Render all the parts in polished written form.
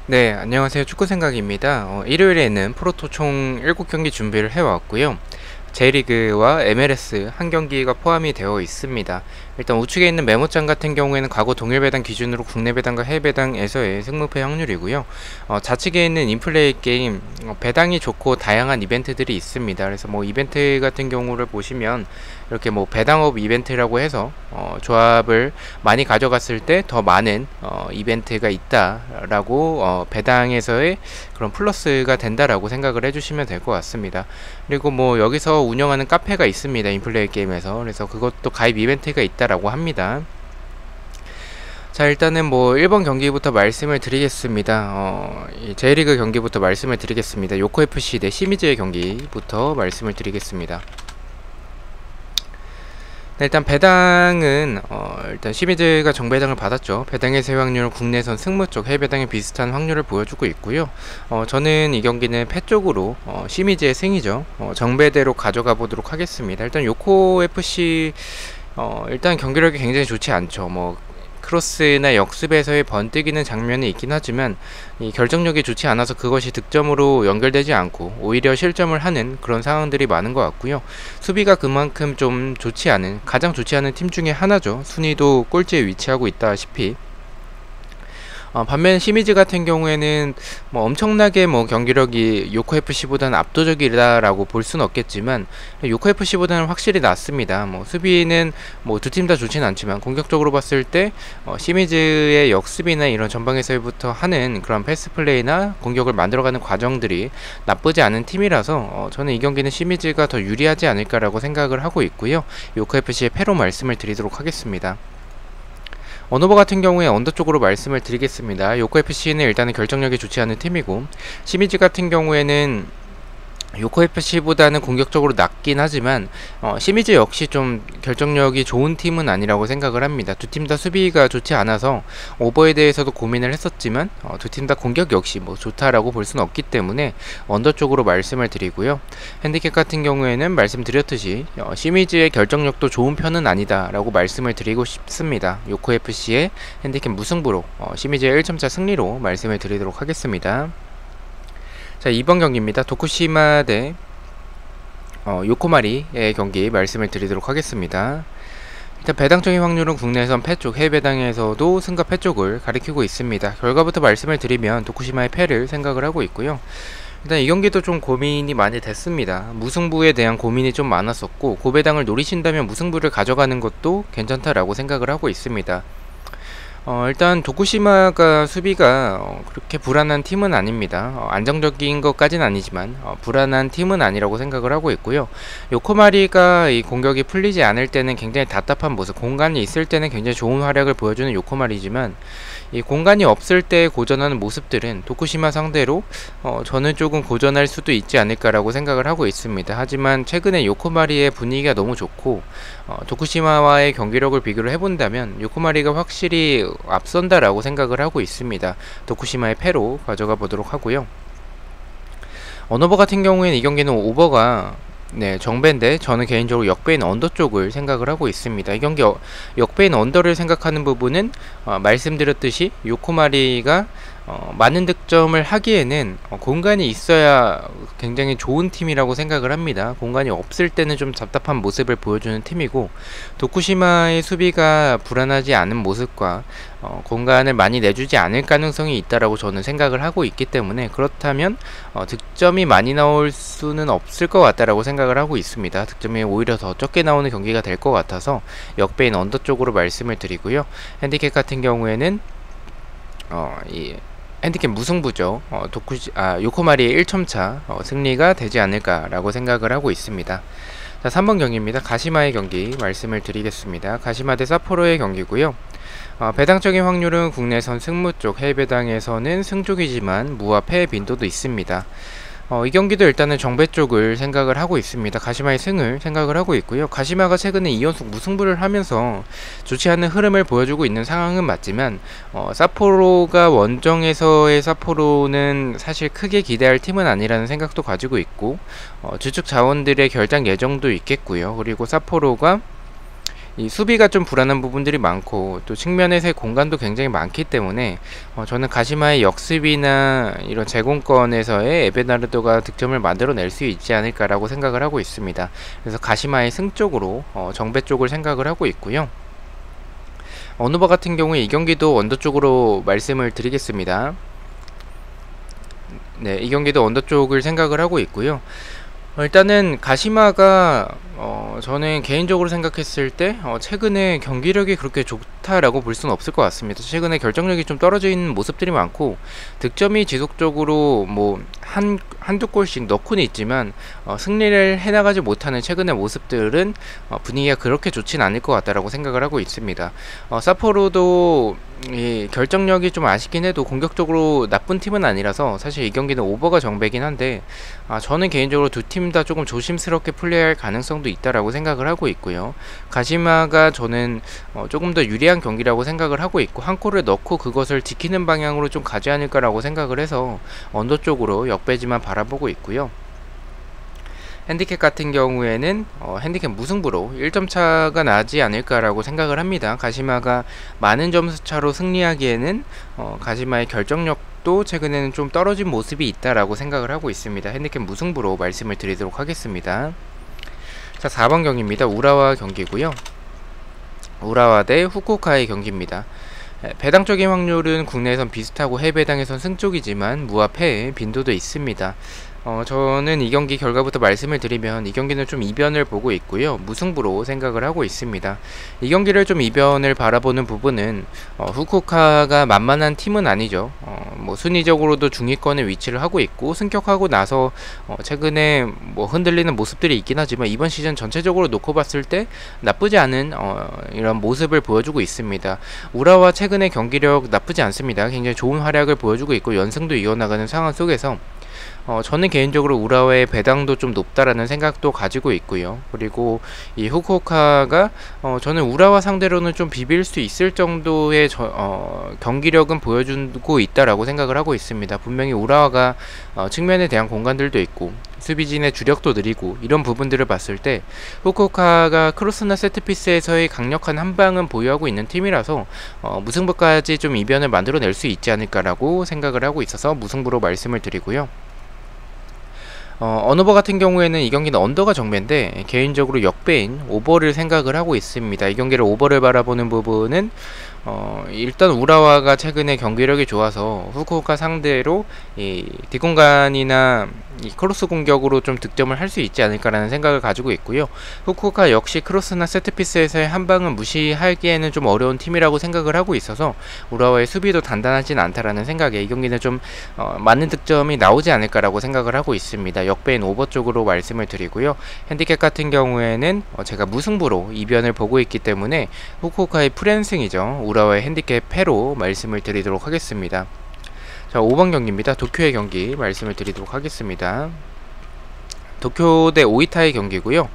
네, 안녕하세요. 축구생각입니다. 일요일에는 프로토 총 7경기 준비를 해왔고요. J리그와 MLS 한 경기가 포함이 되어 있습니다. 일단 우측에 있는 메모장 같은 경우에는 과거 동일 배당 기준으로 국내 배당과 해외 배당에서의 승무패 확률이고요. 좌측에 있는 인플레이 게임, 배당이 좋고 다양한 이벤트들이 있습니다. 그래서 뭐 이벤트 같은 경우를 보시면 이렇게 뭐 배당업 이벤트라고 해서 조합을 많이 가져갔을 때 더 많은 이벤트가 있다라고 배당에서의 그런 플러스가 된다라고 생각을 해주시면 될 것 같습니다. 그리고 뭐 여기서 운영하는 카페가 있습니다. 인플레이 게임에서. 그래서 그것도 가입 이벤트가 있다라고 합니다. 자, 일단은 뭐 1번 경기부터 말씀을 드리겠습니다. 이 J리그 경기부터 말씀을 드리겠습니다. 요코FC 대 시미즈의 경기부터 말씀을 드리겠습니다. 네, 일단 배당은 일단 시미즈가 정배당을 받았죠. 배당의 세확률은 국내선 승무 쪽, 해외 배당에 비슷한 확률을 보여주고 있고요. 저는 이 경기는 패 쪽으로 시미즈의 승이죠. 정배대로 가져가 보도록 하겠습니다. 일단 요코 FC 일단 경기력이 굉장히 좋지 않죠. 뭐 크로스나 역습에서의 번뜩이는 장면이 있긴 하지만 이 결정력이 좋지 않아서 그것이 득점으로 연결되지 않고 오히려 실점을 하는 그런 상황들이 많은 것 같고요. 수비가 그만큼 좀 좋지 않은, 가장 좋지 않은 팀 중에 하나죠. 순위도 꼴찌에 위치하고 있다시피. 반면 시미즈 같은 경우에는 뭐 엄청나게 뭐 경기력이 요코FC보다는 압도적이다라고 볼 수는 없겠지만 요코FC보다는 확실히 낫습니다. 뭐 수비는 뭐 두 팀 다 좋진 않지만 공격적으로 봤을 때 시미즈의 역습이나 이런 전방에서부터 하는 그런 패스 플레이나 공격을 만들어가는 과정들이 나쁘지 않은 팀이라서 저는 이 경기는 시미즈가 더 유리하지 않을까라고 생각을 하고 있고요. 요코FC의 패로 말씀을 드리도록 하겠습니다. 언어버 같은 경우에 언더 쪽으로 말씀을 드리겠습니다. 요코FC는 일단은 결정력이 좋지 않은 팀이고 시미즈 같은 경우에는 요코FC보다는 공격적으로 낮긴 하지만 시미즈 역시 좀 결정력이 좋은 팀은 아니라고 생각을 합니다. 두 팀 다 수비가 좋지 않아서 오버에 대해서도 고민을 했었지만 두 팀 다 공격 역시 뭐 좋다라고 볼 수는 없기 때문에 언더 쪽으로 말씀을 드리고요. 핸디캡 같은 경우에는 말씀드렸듯이 시미즈의 결정력도 좋은 편은 아니다라고 말씀을 드리고 싶습니다. 요코FC의 핸디캡 무승부로 시미즈의 1점차 승리로 말씀을 드리도록 하겠습니다. 자, 2번 경기입니다. 도쿠시마 대 요코마리의 경기 말씀을 드리도록 하겠습니다. 일단 배당적인 확률은 국내선 패쪽, 해외 배당에서도 승과 패쪽을 가리키고 있습니다. 결과부터 말씀을 드리면 도쿠시마의 패를 생각을 하고 있고요. 일단 이 경기도 좀 고민이 많이 됐습니다. 무승부에 대한 고민이 좀 많았었고 고배당을 노리신다면 무승부를 가져가는 것도 괜찮다라고 생각을 하고 있습니다. 일단 도쿠시마가 수비가 그렇게 불안한 팀은 아닙니다. 안정적인 것까지는 아니지만 불안한 팀은 아니라고 생각을 하고 있고요. 요코마리가 이 공격이 풀리지 않을 때는 굉장히 답답한 모습, 공간이 있을 때는 굉장히 좋은 활약을 보여주는 요코마리지만 이 공간이 없을 때 고전하는 모습들은 도쿠시마 상대로 저는 조금 고전할 수도 있지 않을까라고 생각을 하고 있습니다. 하지만 최근에 요코마리의 분위기가 너무 좋고 도쿠시마와의 경기력을 비교를 해본다면 요코마리가 확실히 앞선다라고 생각을 하고 있습니다. 도쿠시마의 패로 가져가 보도록 하고요. 언어버 같은 경우에는 이 경기는 오버가 정배인데 저는 개인적으로 역배인 언더 쪽을 생각을 하고 있습니다. 이 경기 역배인 언더를 생각하는 부분은 말씀드렸듯이 요코마리가 많은 득점을 하기에는 공간이 있어야 굉장히 좋은 팀이라고 생각을 합니다. 공간이 없을 때는 좀 답답한 모습을 보여주는 팀이고 도쿠시마의 수비가 불안하지 않은 모습과 공간을 많이 내주지 않을 가능성이 있다라고 저는 생각을 하고 있기 때문에 그렇다면 득점이 많이 나올 수는 없을 것 같다라고 생각을 하고 있습니다. 득점이 오히려 더 적게 나오는 경기가 될 것 같아서 역배인 언더 쪽으로 말씀을 드리고요. 핸디캡 같은 경우에는 이 핸디캡 무승부죠. 요코마리의 1점차 승리가 되지 않을까라고 생각을 하고 있습니다. 자, 3번 경기입니다. 가시마의 경기 말씀을 드리겠습니다. 가시마 대 사포로의 경기고요. 배당적인 확률은 국내선 승무 쪽, 해외 배당에서는 승 쪽이지만 무와 패의 빈도도 있습니다. 이 경기도 일단은 정배 쪽을 생각을 하고 있습니다. 가시마의 승을 생각을 하고 있고요. 가시마가 최근에 2연속 무승부를 하면서 좋지 않은 흐름을 보여주고 있는 상황은 맞지만 사포로가 원정에서의 사포로는 사실 크게 기대할 팀은 아니라는 생각도 가지고 있고 주축 자원들의 결장 예정도 있겠고요. 그리고 사포로가 이 수비가 좀 불안한 부분들이 많고 또 측면에서의 공간도 굉장히 많기 때문에 저는 가시마의 역습이나 이런 제공권에서의 에베나르도가 득점을 만들어낼 수 있지 않을까라고 생각을 하고 있습니다. 그래서 가시마의 승 쪽으로 정배 쪽을 생각을 하고 있고요. 언어버 같은 경우에 이 경기도 언더 쪽으로 말씀을 드리겠습니다. 네, 이 경기도 언더 쪽을 생각을 하고 있고요. 일단은 가시마가 저는 개인적으로 생각했을 때 최근에 경기력이 그렇게 좋다라고 볼 수는 없을 것 같습니다. 최근에 결정력이 좀 떨어져 있는 모습들이 많고 득점이 지속적으로 뭐 한두 골씩 넣고는 있지만 승리를 해나가지 못하는 최근의 모습들은 분위기가 그렇게 좋진 않을 것 같다라고 생각을 하고 있습니다. 사포로도 이 결정력이 좀 아쉽긴 해도 공격적으로 나쁜 팀은 아니라서 사실 이 경기는 오버가 정배긴 한데 저는 개인적으로 두 팀 다 조금 조심스럽게 플레이할 가능성도 있다라고 생각을 하고 있고요. 가시마가 저는 조금 더 유리한 경기라고 생각을 하고 있고 한 골을 넣고 그것을 지키는 방향으로 좀 가지 않을까라고 생각을 해서 언더 쪽으로 역배지만 바라보고 있고요. 핸디캡 같은 경우에는 핸디캡 무승부로 1점 차가 나지 않을까라고 생각을 합니다. 가시마가 많은 점수 차로 승리하기에는 가시마의 결정력도 최근에는 좀 떨어진 모습이 있다라고 생각을 하고 있습니다. 핸디캡 무승부로 말씀을 드리도록 하겠습니다. 자, 4번 경기입니다. 우라와 경기고요. 우라와 대 후쿠오카의 경기입니다. 배당적인 확률은 국내에선 비슷하고 해외배당에선 승쪽이지만 무와 패의 빈도도 있습니다. 저는 이 경기 결과부터 말씀을 드리면 이 경기는 좀 이변을 보고 있고요. 무승부로 생각을 하고 있습니다. 이 경기를 좀 이변을 바라보는 부분은 후쿠오카가 만만한 팀은 아니죠. 뭐 순위적으로도 중위권에 위치를 하고 있고 승격하고 나서 최근에 뭐 흔들리는 모습들이 있긴 하지만 이번 시즌 전체적으로 놓고 봤을 때 나쁘지 않은 이런 모습을 보여주고 있습니다. 우라와 최근의 경기력 나쁘지 않습니다. 굉장히 좋은 활약을 보여주고 있고 연승도 이어나가는 상황 속에서 저는 개인적으로 우라와의 배당도 좀 높다라는 생각도 가지고 있고요. 그리고 이 후쿠오카가 저는 우라와 상대로는 좀 비빌 수 있을 정도의 경기력은 보여주고 있다라고 생각을 하고 있습니다. 분명히 우라와가 측면에 대한 공간들도 있고 수비진의 주력도 느리고 이런 부분들을 봤을 때 후쿠오카가 크로스나 세트피스에서의 강력한 한방은 보유하고 있는 팀이라서 무승부까지 좀 이변을 만들어낼 수 있지 않을까라고 생각을 하고 있어서 무승부로 말씀을 드리고요. 언어버 같은 경우에는 이 경기는 언더가 정배인데 개인적으로 역배인 오버를 생각을 하고 있습니다. 이 경기를 오버를 바라보는 부분은 일단 우라와가 최근에 경기력이 좋아서 후쿠오카 상대로 이 뒷공간이나 이 크로스 공격으로 좀 득점을 할 수 있지 않을까라는 생각을 가지고 있고요. 후쿠오카 역시 크로스나 세트피스에서의 한방은 무시하기에는 좀 어려운 팀이라고 생각을 하고 있어서 우라와의 수비도 단단하진 않다라는 생각에 이 경기는 좀 많은 득점이 나오지 않을까라고 생각을 하고 있습니다. 역배인 오버 쪽으로 말씀을 드리고요. 핸디캡 같은 경우에는 제가 무승부로 이변을 보고 있기 때문에 후쿠오카의 프랜승이죠. 우라와의 핸디캡 패로 말씀을 드리도록 하겠습니다. 자, 5번 경기입니다. 도쿄의 경기 말씀을 드리도록 하겠습니다. 도쿄 대 오이타의 경기고요.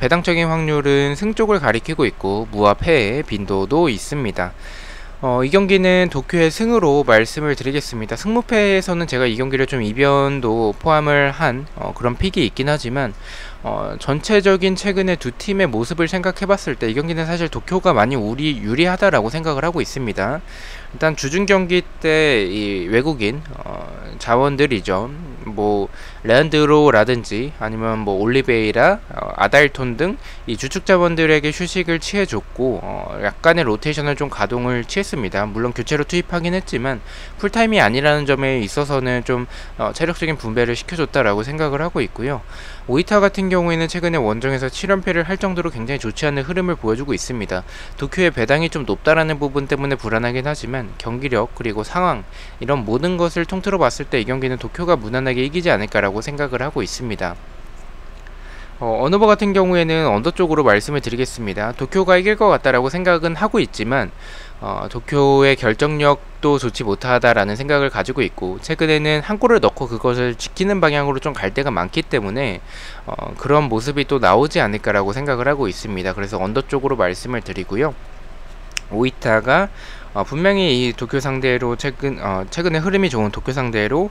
배당적인 확률은 승 쪽을 가리키고 있고 무와 패의 빈도도 있습니다. 이 경기는 도쿄의 승으로 말씀을 드리겠습니다. 승무패에서는 제가 이 경기를 좀 이변도 포함을 한 그런 픽이 있긴 하지만 전체적인 최근의 두 팀의 모습을 생각해봤을 때 이 경기는 사실 도쿄가 많이 유리하다라고 생각을 하고 있습니다. 일단 주중 경기 때 이 외국인 자원들이죠. 뭐 레안드로라든지 아니면 뭐 올리베이라, 아달톤 등 이 주축 자원들에게 휴식을 취해줬고 약간의 로테이션을 좀 가동을 취했습니다. 물론 교체로 투입하긴 했지만 풀타임이 아니라는 점에 있어서는 좀 체력적인 분배를 시켜줬다라고 생각을 하고 있고요. 오이타 같은 경우에는 최근에 원정에서 7연패를 할 정도로 굉장히 좋지 않은 흐름을 보여주고 있습니다. 도쿄의 배당이 좀 높다라는 부분 때문에 불안하긴 하지만 경기력 그리고 상황 이런 모든 것을 통틀어 봤을 때 이 경기는 도쿄가 무난하게 이기지 않을까라고 생각을 하고 있습니다. 언어버 같은 경우에는 언더 쪽으로 말씀을 드리겠습니다. 도쿄가 이길 것 같다라고 생각은 하고 있지만 도쿄의 결정력도 좋지 못하다라는 생각을 가지고 있고 최근에는 한 골을 넣고 그것을 지키는 방향으로 좀 갈 때가 많기 때문에 그런 모습이 또 나오지 않을까라고 생각을 하고 있습니다. 그래서 언더 쪽으로 말씀을 드리고요. 오이타가 분명히 이 도쿄 상대로 최근에 흐름이 좋은 도쿄 상대로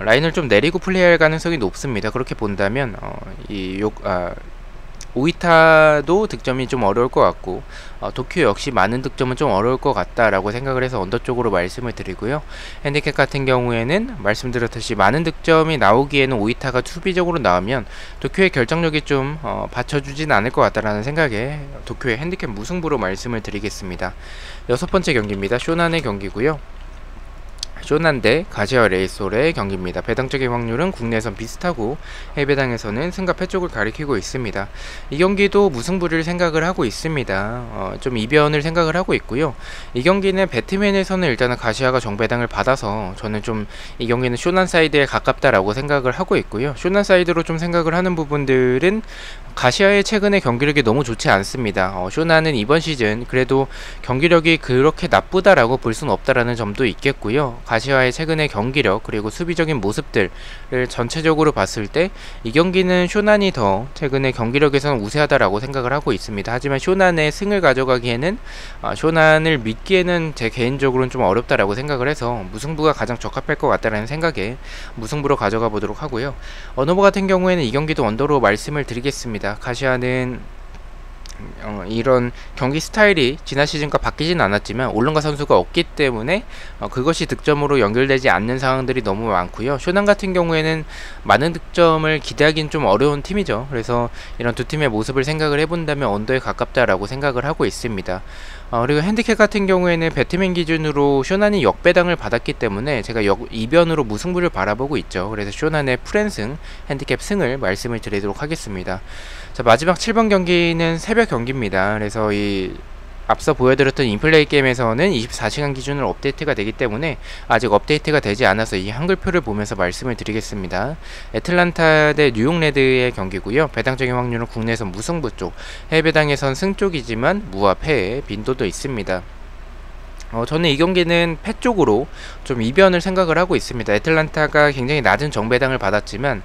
라인을 좀 내리고 플레이할 가능성이 높습니다. 그렇게 본다면 오이타도 득점이 좀 어려울 것 같고 도쿄 역시 많은 득점은 좀 어려울 것 같다라고 생각을 해서 언더 쪽으로 말씀을 드리고요. 핸디캡 같은 경우에는 말씀드렸듯이 많은 득점이 나오기에는 오이타가 수비적으로 나오면 도쿄의 결정력이 좀 받쳐주진 않을 것 같다라는 생각에 도쿄의 핸디캡 무승부로 말씀을 드리겠습니다. 6번째 경기입니다. 쇼난의 경기고요. 쇼난 대 가시와 레이솔의 경기입니다. 배당적인 확률은 국내에선 비슷하고 해외배당에서는 승과 패 쪽을 가리키고 있습니다. 이 경기도 무승부를 생각을 하고 있습니다. 좀 이변을 생각을 하고 있고요. 이 경기는 배트맨에서는 일단은 가시아가 정배당을 받아서 저는 좀 이 경기는 쇼난 사이드에 가깝다라고 생각을 하고 있고요. 쇼난 사이드로 좀 생각을 하는 부분들은 가시아의 최근의 경기력이 너무 좋지 않습니다. 쇼난은 이번 시즌 그래도 경기력이 그렇게 나쁘다라고 볼 수는 없다라는 점도 있겠고요. 가시아의 최근의 경기력 그리고 수비적인 모습들을 전체적으로 봤을 때 이 경기는 쇼난이 더 최근의 경기력에서는 우세하다라고 생각을 하고 있습니다. 하지만 쇼난의 승을 가져가기에는 쇼난을 믿기에는 제 개인적으로는 좀 어렵다라고 생각을 해서 무승부가 가장 적합할 것 같다라는 생각에 무승부로 가져가 보도록 하고요. 언어버 같은 경우에는 이 경기도 언더로 말씀을 드리겠습니다. 가시아는 이런 경기 스타일이 지난 시즌과 바뀌진 않았지만 올른가 선수가 없기 때문에 그것이 득점으로 연결되지 않는 상황들이 너무 많고요. 쇼난 같은 경우에는 많은 득점을 기대하기는 좀 어려운 팀이죠. 그래서 이런 두 팀의 모습을 생각을 해본다면 언더에 가깝다라고 생각을 하고 있습니다. 그리고 핸디캡 같은 경우에는 배트맨 기준으로 쇼난이 역배당을 받았기 때문에 제가 이변으로 무승부를 바라보고 있죠. 그래서 쇼난의 프랜승, 핸디캡 승을 말씀을 드리도록 하겠습니다. 자, 마지막 7번 경기는 새벽 경기입니다. 그래서 이 앞서 보여드렸던 인플레이 게임에서는 24시간 기준으로 업데이트가 되기 때문에 아직 업데이트가 되지 않아서 이 한글표를 보면서 말씀을 드리겠습니다. 애틀란타 대 뉴욕 레드의 경기고요. 배당적인 확률은 국내에선 무승부 쪽, 해외 배당에선 승 쪽이지만 무와 패의 빈도도 있습니다. 저는 이 경기는 패 쪽으로 좀 이변을 생각을 하고 있습니다. 애틀란타가 굉장히 낮은 정배당을 받았지만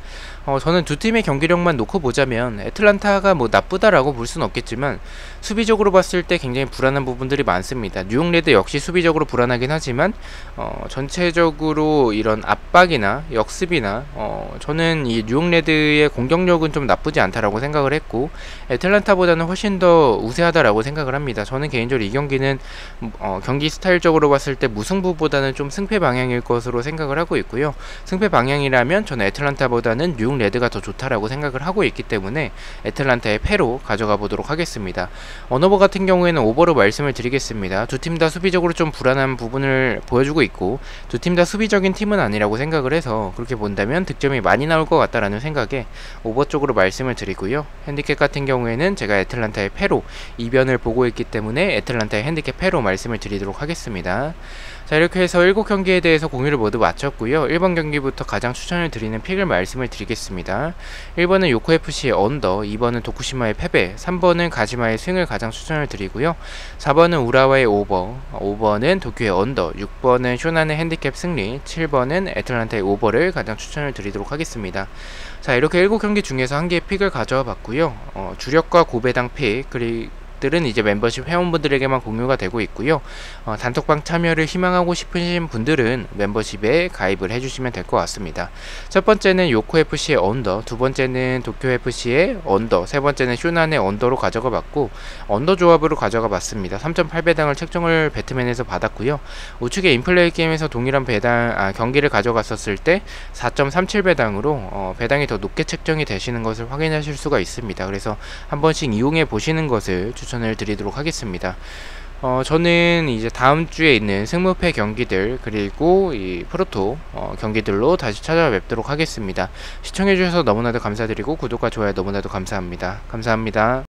저는 두 팀의 경기력만 놓고 보자면 애틀란타가 뭐 나쁘다라고 볼 수는 없겠지만 수비적으로 봤을 때 굉장히 불안한 부분들이 많습니다. 뉴욕 레드 역시 수비적으로 불안하긴 하지만 전체적으로 이런 압박이나 역습이나 저는 이 뉴욕 레드의 공격력은 좀 나쁘지 않다라고 생각을 했고 애틀란타보다는 훨씬 더 우세하다라고 생각을 합니다. 저는 개인적으로 이 경기는 경기 스타일적으로 봤을 때 무승부보다는 좀 승패 방향일 것으로 생각을 하고 있고요. 승패 방향이라면 저는 애틀란타보다는 뉴욕 레드가 더 좋다라고 생각을 하고 있기 때문에 애틀란타의 패로 가져가 보도록 하겠습니다. 언어버 같은 경우에는 오버로 말씀을 드리겠습니다. 두 팀 다 수비적으로 좀 불안한 부분을 보여주고 있고 두 팀 다 수비적인 팀은 아니라고 생각을 해서 그렇게 본다면 득점이 많이 나올 것 같다라는 생각에 오버 쪽으로 말씀을 드리고요. 핸디캡 같은 경우에는 제가 애틀란타의 패로 이변을 보고 있기 때문에 애틀란타의 핸디캡 패로 말씀을 드리도록 하겠습니다. 자, 이렇게 해서 7경기에 대해서 공유를 모두 마쳤고요. 1번 경기부터 가장 추천을 드리는 픽을 말씀을 드리겠습니다. 1번은 요코FC의 언더, 2번은 도쿠시마의 패배, 3번은 가지마의 승을 가장 추천을 드리고요. 4번은 우라와의 오버, 5번은 도쿄의 언더, 6번은 쇼난의 핸디캡 승리, 7번은 애틀란타의 오버를 가장 추천을 드리도록 하겠습니다. 자, 이렇게 7경기 중에서 한 개의 픽을 가져와 봤고요. 주력과 고배당 픽, 그리고 들은 이제 멤버십 회원분들에게만 공유가 되고 있고요. 단톡방 참여를 희망하고 싶으신 분들은 멤버십에 가입을 해주시면 될 것 같습니다. 첫 번째는 요코FC의 언더, 두 번째는 도쿄FC의 언더, 세 번째는 쇼난의 언더로 가져가 봤고 언더 조합으로 가져가 봤습니다. 3.8배당을 책정을 배트맨에서 받았고요. 우측의 인플레이 게임에서 동일한 경기를 가져갔었을 때 4.37배당으로 배당이 더 높게 책정이 되시는 것을 확인하실 수가 있습니다. 그래서 한 번씩 이용해 보시는 것을 추천을 드리도록 하겠습니다. 저는 이제 다음 주에 있는 승무패 경기들 그리고 이 프로토 경기들로 다시 찾아뵙도록 하겠습니다. 시청해주셔서 너무나도 감사드리고 구독과 좋아요 너무나도 감사합니다. 감사합니다.